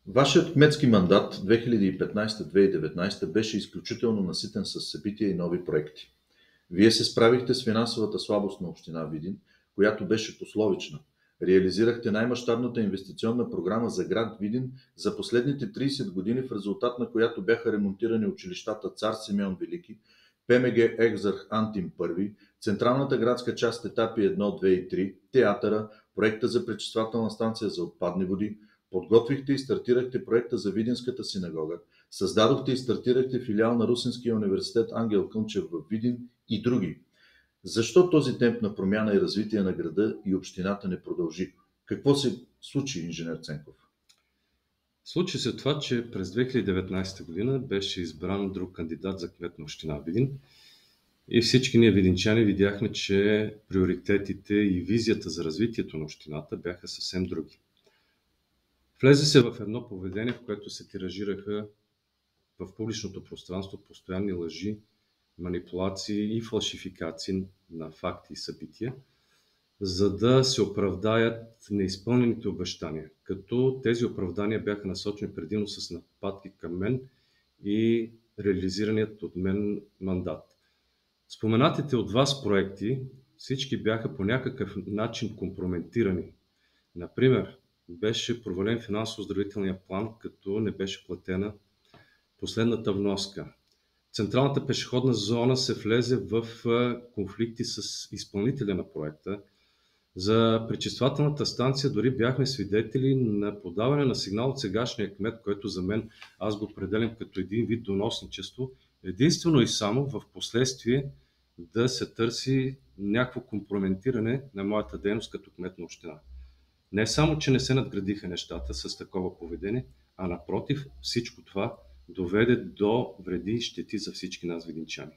Вашият кметски мандат 2015-2019 беше изключително наситен със събития и нови проекти. Вие се справихте с финансовата слабост на община Видин, която беше пословична. Реализирахте най-мащабната инвестиционна програма за град Видин за последните 30 години, в резултат на която бяха ремонтирани училищата Цар Симеон Велики, ПМГ Екзарх Антим I, Централната градска част етапи 1, 2 и 3, театъра, проекта за пречиствателна станция за отпадни води, подготвихте и стартирахте проекта за Видинската синагога, създадохте и стартирахте филиал на Русенския университет Ангел Кънчев в Видин и други. Защо този темп на промяна и развитие на града и общината не продължи? Какво се случи, инженер Ценков? Случи се това, че през 2019 година беше избран друг кандидат за кмет на община Видин и всички ние видинчани видяхме, че приоритетите и визията за развитието на общината бяха съвсем други. Влезе се в едно поведение, в което се тиражираха в публичното пространство постоянни лъжи, манипулации и фалшификации на факти и събития, за да се оправдаят неизпълнените обещания, като тези оправдания бяха насочени предимно с нападки към мен и реализираният от мен мандат. Споменатите от вас проекти всички бяха по някакъв начин компрометирани. Например, беше провален финансово-оздравителния план, като не беше платена последната вноска. Централната пешеходна зона се влезе в конфликти с изпълнителя на проекта. За пречиствателната станция дори бяхме свидетели на подаване на сигнал от сегашния кмет, което за мен аз го определям като един вид доносничество, единствено и само в последствие да се търси някакво компрометиране на моята дейност като кмет на община. Не само, че не се надградиха нещата с такова поведение, а напротив, всичко това доведе до вреди и щети за всички нас видинчани.